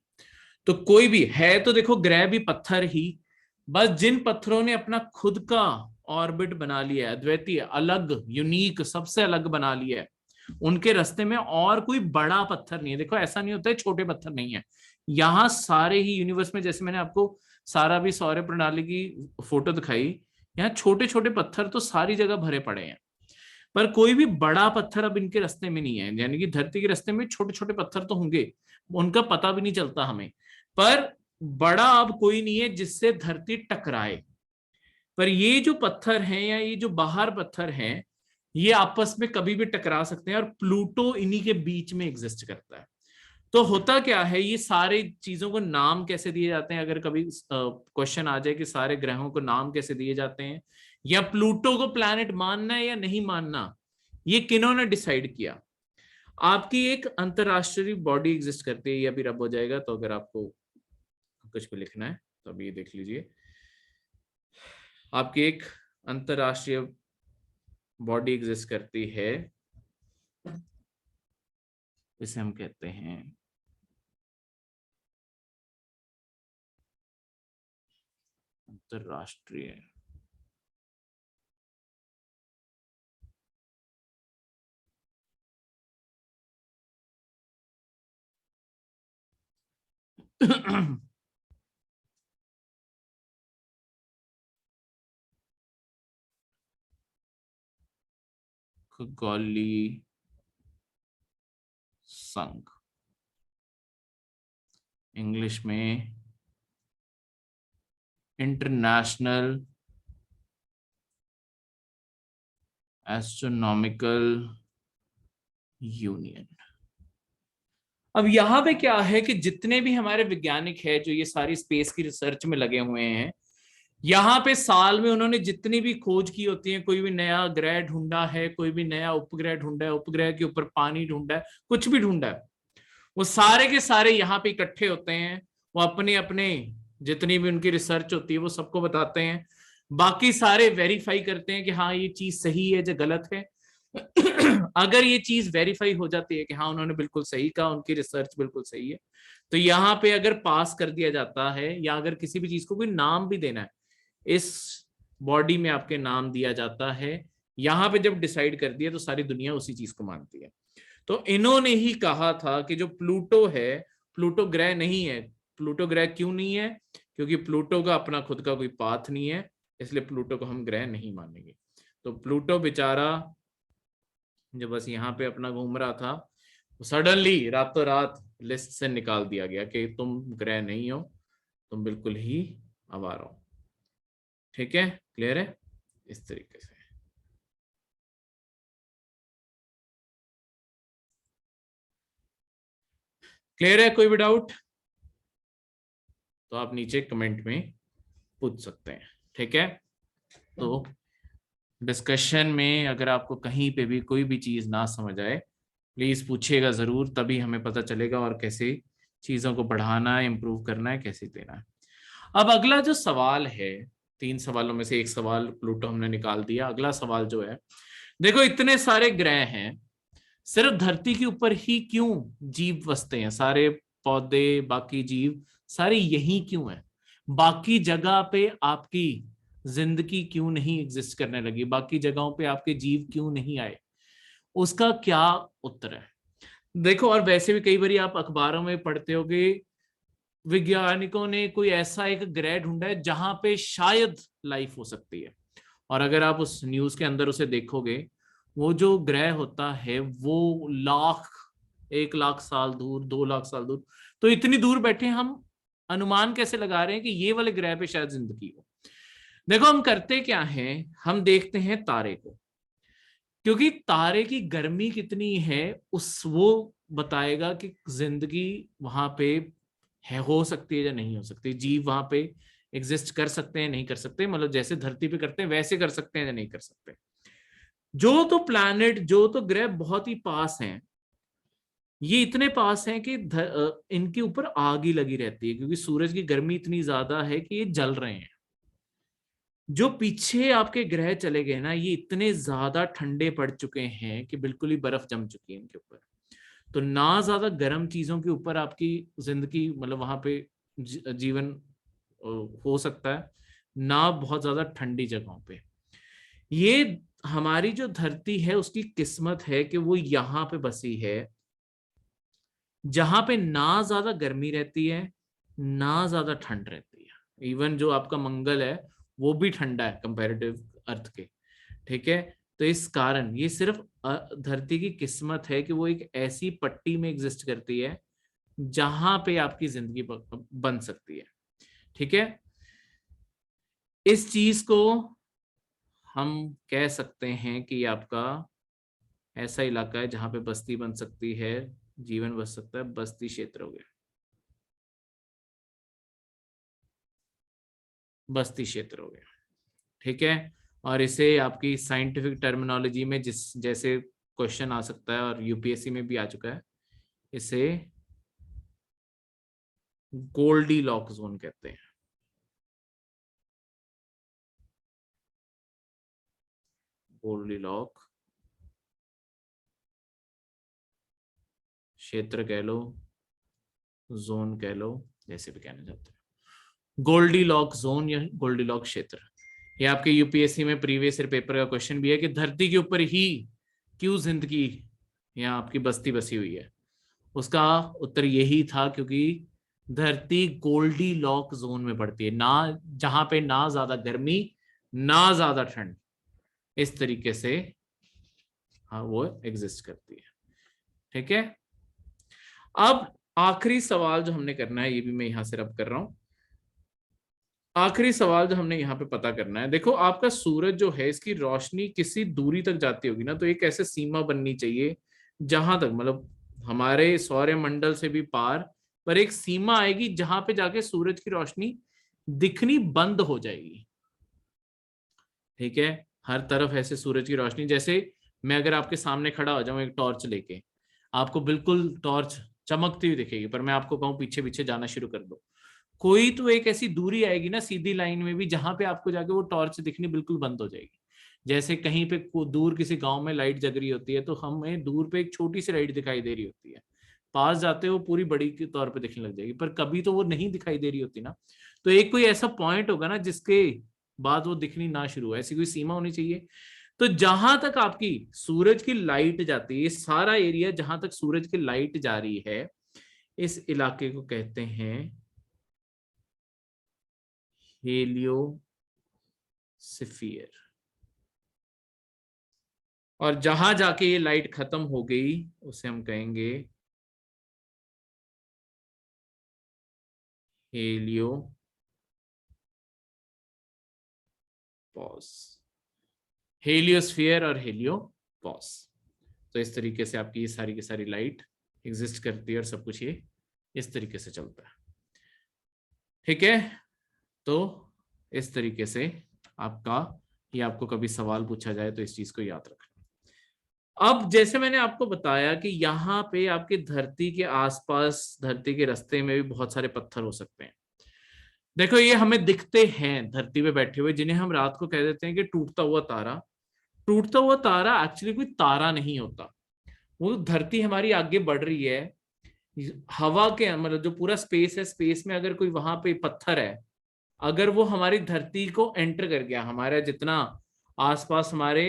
तो कोई भी है तो देखो ग्रह भी पत्थर ही, बस जिन पत्थरों ने अपना खुद का ऑर्बिट बना लिया है, अद्वितीय अलग यूनिक सबसे अलग बना लिया है, उनके रास्ते में और कोई बड़ा पत्थर नहीं है। देखो ऐसा नहीं होता है छोटे पत्थर नहीं है, यहाँ सारे ही यूनिवर्स में, जैसे मैंने आपको सारा भी सौर प्रणाली की फोटो दिखाई, यहाँ छोटे छोटे पत्थर तो सारी जगह भरे पड़े हैं, पर कोई भी बड़ा पत्थर अब इनके रास्ते में नहीं है। यानी कि धरती के रास्ते में छोटे छोटे पत्थर तो होंगे, उनका पता भी नहीं चलता हमें, पर बड़ा अब कोई नहीं है जिससे धरती टकराए। पर ये जो पत्थर हैं या ये जो बाहर पत्थर हैं, ये आपस में कभी भी टकरा सकते हैं, और प्लूटो इन्हीं के बीच में एग्जिस्ट करता है। तो होता क्या है, ये सारे चीजों को नाम कैसे दिए जाते हैं, अगर कभी क्वेश्चन आ जाए कि सारे ग्रहों को नाम कैसे दिए जाते हैं, या प्लूटो को प्लैनेट मानना है या नहीं मानना, ये किन्होंने डिसाइड किया। आपकी एक अंतरराष्ट्रीय बॉडी एग्जिस्ट करती है, ये अभी रब हो जाएगा, तो अगर आपको कुछ भी लिखना है तो अभी ये देख लीजिए। आपकी एक अंतरराष्ट्रीय बॉडी एग्जिस्ट करती है, इसे हम कहते हैं अंतरराष्ट्रीय खगोली संघ, इंग्लिश में इंटरनेशनल एस्ट्रोनॉमिकल यूनियन। अब यहाँ पे क्या है कि जितने भी हमारे वैज्ञानिक है जो ये सारी स्पेस की रिसर्च में लगे हुए हैं, यहाँ पे साल में उन्होंने जितनी भी खोज की होती है, कोई भी नया ग्रह ढूंढा है, कोई भी नया उपग्रह ढूंढा है, उपग्रह के ऊपर पानी ढूंढा है, कुछ भी ढूंढा है, वो सारे के सारे यहाँ पे इकट्ठे होते हैं। वो अपने अपने जितनी भी उनकी रिसर्च होती है वो सबको बताते हैं, बाकी सारे वेरीफाई करते हैं कि हाँ ये चीज सही है या गलत है। अगर ये चीज वेरीफाई हो जाती है कि हाँ उन्होंने बिल्कुल सही कहा, उनकी रिसर्च बिल्कुल सही है, तो यहाँ पे अगर पास कर दिया जाता है, या अगर किसी भी चीज को कोई नाम भी देना है, इस बॉडी में आपके नाम दिया जाता है। यहाँ पे जब डिसाइड कर दिया तो सारी दुनिया उसी चीज को मानती है। तो इन्होंने ही कहा था कि जो प्लूटो है, प्लूटो ग्रह नहीं है। प्लूटो ग्रह क्यों नहीं है? क्योंकि प्लूटो का अपना खुद का कोई पाथ नहीं है, इसलिए प्लूटो को हम ग्रह नहीं मानेंगे। तो प्लूटो बेचारा जो बस यहाँ पे अपना घूम रहा था, सडनली रातों रात लिस्ट से निकाल दिया गया कि तुम ग्रह नहीं हो, तुम बिल्कुल ही आवारा हो। ठीक है, क्लियर है? इस तरीके से क्लियर है? कोई भी डाउट तो आप नीचे कमेंट में पूछ सकते हैं। ठीक है, तो डिस्कशन में अगर आपको कहीं पे भी कोई भी चीज ना समझ आए, प्लीज पूछिएगा जरूर, तभी हमें पता चलेगा और कैसे चीजों को बढ़ाना है, इम्प्रूव करना है, कैसे देना है। अब अगला जो सवाल है, 3 सवालों में से एक सवाल प्लूटो हमने निकाल दिया। अगला सवाल जो है, देखो इतने सारे ग्रह हैं, सिर्फ धरती के ऊपर ही क्यों जीव बसते हैं? सारे पौधे, बाकी जीव सारे यही क्यों हैं? बाकी जगह पे आपकी जिंदगी क्यों नहीं एग्जिस्ट करने लगी? बाकी जगहों पे आपके जीव क्यों नहीं आए? उसका क्या उत्तर है? देखो, और वैसे भी कई बार आप अखबारों में पढ़ते होगे, वैज्ञानिकों ने कोई ऐसा एक ग्रह ढूंढा है जहां पे शायद लाइफ हो सकती है, और अगर आप उस न्यूज के अंदर उसे देखोगे, वो जो ग्रह होता है वो लाख, 1 लाख साल दूर, 2 लाख साल दूर। तो इतनी दूर बैठे हम अनुमान कैसे लगा रहे हैं कि ये वाले ग्रह पे शायद जिंदगी हो? देखो हम करते क्या है, हम देखते हैं तारे को, क्योंकि तारे की गर्मी कितनी है उस वो बताएगा कि जिंदगी वहां पे है, हो सकती है या नहीं हो सकती, जीव वहां पे एग्जिस्ट कर सकते हैं नहीं कर सकते, मतलब जैसे धरती पे करते हैं वैसे कर सकते हैं या नहीं कर सकते। जो तो प्लैनेट, जो तो ग्रह बहुत ही पास हैं, ये इतने पास हैं कि इनके ऊपर आग ही लगी रहती है, क्योंकि सूरज की गर्मी इतनी ज्यादा है कि ये जल रहे हैं। जो पीछे आपके ग्रह चले गए ना, ये इतने ज्यादा ठंडे पड़ चुके हैं कि बिल्कुल ही बर्फ जम चुकी है इनके ऊपर। तो ना ज्यादा गर्म चीजों के ऊपर आपकी जिंदगी, मतलब वहां पे जीवन हो सकता है, ना बहुत ज्यादा ठंडी जगहों पे। ये हमारी जो धरती है उसकी किस्मत है कि वो यहाँ पे बसी है, जहां पे ना ज्यादा गर्मी रहती है, ना ज्यादा ठंड रहती है। इवन जो आपका मंगल है वो भी ठंडा है कंपैरेटिव अर्थ के। ठीक है। तो इस कारण ये सिर्फ धरती की किस्मत है कि वो एक ऐसी पट्टी में एग्जिस्ट करती है जहां पे आपकी जिंदगी बन सकती है। ठीक है। इस चीज को हम कह सकते हैं कि आपका ऐसा इलाका है जहां पे बस्ती बन सकती है, जीवन बच सकता है, बस्ती क्षेत्र हो गया, बस्ती क्षेत्र हो गया। ठीक है। और इसे आपकी साइंटिफिक टर्मिनोलॉजी में जिस जैसे क्वेश्चन आ सकता है, और यूपीएससी में भी आ चुका है, इसे गोल्डी लॉक जोन कहते हैं। गोल्डी लॉक क्षेत्र कह लो, जोन कह लो, जैसे भी कहना चाहते हो। गोल्डी लॉक जोन या गोल्डी लॉक क्षेत्र, ये आपके यूपीएससी में प्रीवियस ईयर पेपर का क्वेश्चन भी है कि धरती के ऊपर ही क्यों जिंदगी यहाँ आपकी बस्ती बसी हुई है। उसका उत्तर यही था क्योंकि धरती गोल्डी लॉक जोन में पड़ती है, ना जहां पे ना ज्यादा गर्मी ना ज्यादा ठंड, इस तरीके से हाँ वो एग्जिस्ट करती है। ठीक है। अब आखिरी सवाल जो हमने करना है, ये भी मैं यहां से रब कर रहा हूं। आखिरी सवाल जो हमने यहाँ पे पता करना है, देखो आपका सूरज जो है इसकी रोशनी किसी दूरी तक जाती होगी ना, तो एक ऐसे सीमा बननी चाहिए जहां तक, मतलब हमारे सौर मंडल से भी पार, पर एक सीमा आएगी जहां पे जाके सूरज की रोशनी दिखनी बंद हो जाएगी। ठीक है। हर तरफ ऐसे सूरज की रोशनी, जैसे मैं अगर आपके सामने खड़ा हो जाऊं एक टॉर्च लेके, आपको बिल्कुल टॉर्च चमकती हुई दिखेगी, पर मैं आपको कहूं पीछे पीछे जाना शुरू कर दो, कोई तो एक ऐसी दूरी आएगी ना सीधी लाइन में भी, जहां पे आपको जाके वो टॉर्च दिखनी बिल्कुल बंद हो जाएगी। जैसे कहीं पे दूर किसी गांव में लाइट जग रही होती है, तो हमें दूर पे एक छोटी सी लाइट दिखाई दे रही होती है, पास जाते वो पूरी बड़ी के तौर पे दिखने लग जाएगी, पर कभी तो वो नहीं दिखाई दे रही होती ना। तो एक कोई ऐसा पॉइंट होगा ना जिसके बाद वो दिखनी ना शुरू हो, ऐसी कोई सीमा होनी चाहिए। तो जहां तक आपकी सूरज की लाइट जाती है, सारा एरिया जहां तक सूरज की लाइट जा रही है, इस इलाके को कहते हैं हेलियोस्फीयर। और जहां जाके ये लाइट खत्म हो गई उसे हम कहेंगे हेलियो पॉज, हेलियोस्फीयर और हेलियोपॉज। तो इस तरीके से आपकी ये सारी की सारी लाइट एग्जिस्ट करती है और सब कुछ ये इस तरीके से चलता है। ठीक है। तो इस तरीके से आपका, ये आपको कभी सवाल पूछा जाए तो इस चीज को याद रखना। अब जैसे मैंने आपको बताया कि यहाँ पे आपके धरती के आसपास, धरती के रास्ते में भी बहुत सारे पत्थर हो सकते हैं। देखो ये हमें दिखते हैं धरती पे बैठे हुए, जिन्हें हम रात को कह देते हैं कि टूटता हुआ तारा। टूटता हुआ तारा एक्चुअली कोई तारा नहीं होता, वो धरती हमारी आगे बढ़ रही है हवा के, मतलब जो पूरा स्पेस है, स्पेस में अगर कोई वहां पे पत्थर है, अगर वो हमारी धरती को एंटर कर गया, हमारा जितना आसपास हमारे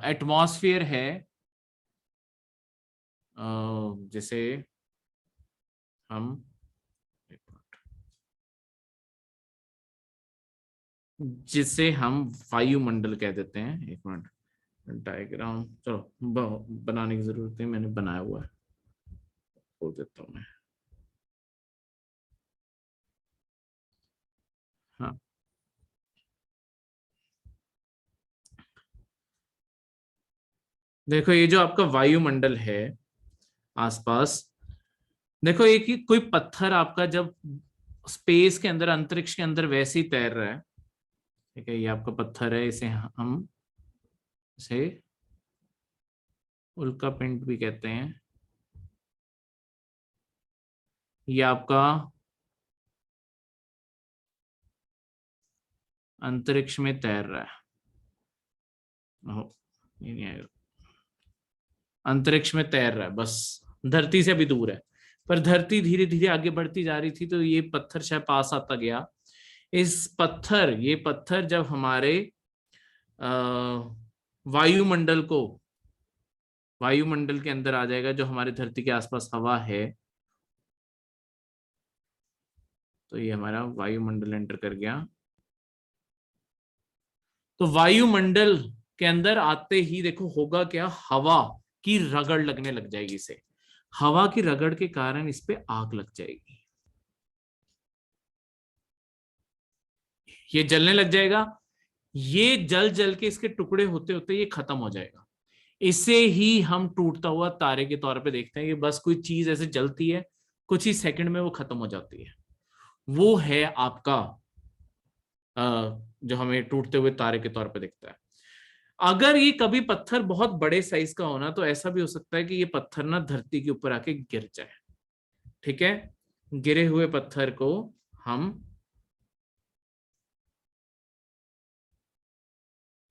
एटमॉस्फेयर है, जैसे हम, जिसे हम वायुमंडल कह देते हैं, एक मिनट डायग्राम चलो बनाने की जरूरत है, मैंने बनाया हुआ है, खोल देता हूँ मैं। हाँ देखो ये जो आपका वायुमंडल है आसपास, देखो एक ही कोई पत्थर आपका जब स्पेस के अंदर, अंतरिक्ष के अंदर वैसे ही तैर रहा है। ठीक है। ये आपका पत्थर है, इसे हम, इसे उल्का पिंड भी कहते हैं। ये आपका अंतरिक्ष में तैर रहा है। ओहो, ये नहीं आएगा। अंतरिक्ष में तैर रहा है, बस धरती से भी दूर है, पर धरती धीरे धीरे आगे बढ़ती जा रही थी तो ये पत्थर शायद पास आता गया। ये पत्थर जब हमारे वायुमंडल को, वायुमंडल के अंदर आ जाएगा, जो हमारे धरती के आसपास हवा है, तो ये हमारा वायुमंडल एंटर कर गया। तो वायुमंडल के अंदर आते ही देखो होगा क्या, हवा की रगड़ लगने लग जाएगी इसे। हवा की रगड़ के कारण इस पे आग लग जाएगी, ये जलने लग जाएगा। ये जल जल के इसके टुकड़े होते होते ये खत्म हो जाएगा। इसे ही हम टूटता हुआ तारे के तौर पे देखते हैं कि बस कोई चीज ऐसे जलती है, कुछ ही सेकंड में वो खत्म हो जाती है। वो है आपका जो हमें टूटते हुए तारे के तौर पे दिखता है। अगर ये कभी पत्थर बहुत बड़े साइज का होना तो ऐसा भी हो सकता है कि ये पत्थर ना धरती के ऊपर आके गिर जाए। ठीक है, गिरे हुए पत्थर को हम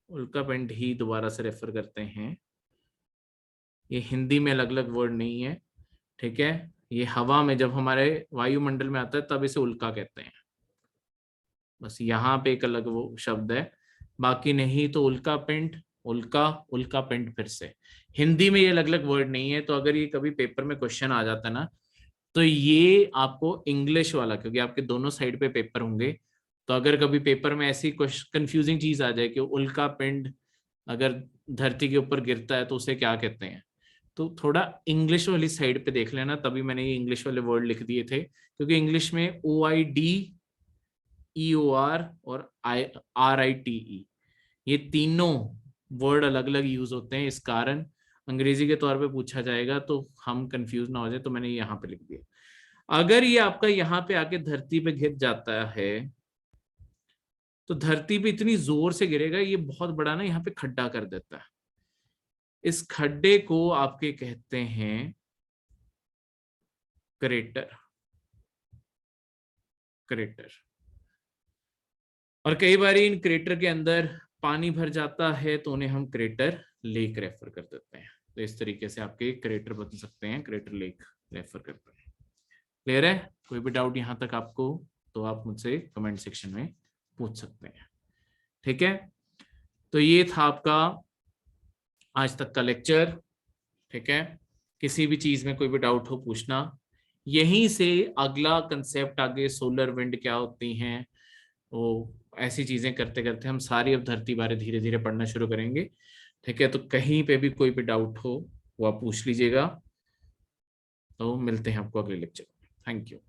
उल्कापिंड ही दोबारा से रेफर करते हैं। ये हिंदी में अलग अलग वर्ड नहीं है, ठीक है। ये हवा में जब हमारे वायुमंडल में आता है तब इसे उल्का कहते हैं, बस यहाँ पे एक अलग वो शब्द है, बाकी नहीं तो उल्का पिंड, उल्का, उल्का पिंड। फिर से हिंदी में ये अलग अलग वर्ड नहीं है, तो अगर ये कभी पेपर में क्वेश्चन आ जाता है ना, तो ये आपको इंग्लिश वाला, क्योंकि आपके दोनों साइड पे पेपर होंगे, तो अगर कभी पेपर में ऐसी कंफ्यूजिंग चीज आ जाए कि उल्का पिंड अगर धरती के ऊपर गिरता है तो उसे क्या कहते हैं, तो थोड़ा इंग्लिश वाली साइड पे देख लेना। तभी मैंने ये इंग्लिश वाले वर्ड लिख दिए थे, क्योंकि इंग्लिश में OIDEOR और RITE, ये तीनों वर्ड अलग अलग यूज होते हैं, इस कारण अंग्रेजी के तौर पे पूछा जाएगा तो हम कंफ्यूज ना हो जाए, तो मैंने यहाँ पे लिख दिया। अगर ये आपका यहाँ पे आके धरती पे गिर जाता है तो धरती पे इतनी जोर से गिरेगा, ये बहुत बड़ा ना यहाँ पे खड्डा कर देता है। इस खड्डे को आपके कहते हैं क्रेटर, क्रेटर। और कई बार इन क्रेटर के अंदर पानी भर जाता है तो उन्हें हम क्रेटर लेक रेफर कर देते हैं। तो इस तरीके से आपके क्रेटर बन सकते हैं, क्रेटर लेक रेफर करते हैं। क्लियर है? कोई भी डाउट यहाँ तक आपको तो आप मुझसे कमेंट सेक्शन में पूछ सकते हैं। ठीक है, तो ये था आपका आज तक का लेक्चर। ठीक है, किसी भी चीज में कोई भी डाउट हो पूछना। यहीं से अगला कंसेप्ट आगे सोलर विंड क्या होती हैं, वो ऐसी चीजें करते करते हम सारी अब धरती बारे धीरे धीरे पढ़ना शुरू करेंगे। ठीक है, तो कहीं पे भी कोई भी डाउट हो वो आप पूछ लीजिएगा। तो मिलते हैं आपको अगले लेक्चर में। Thank you.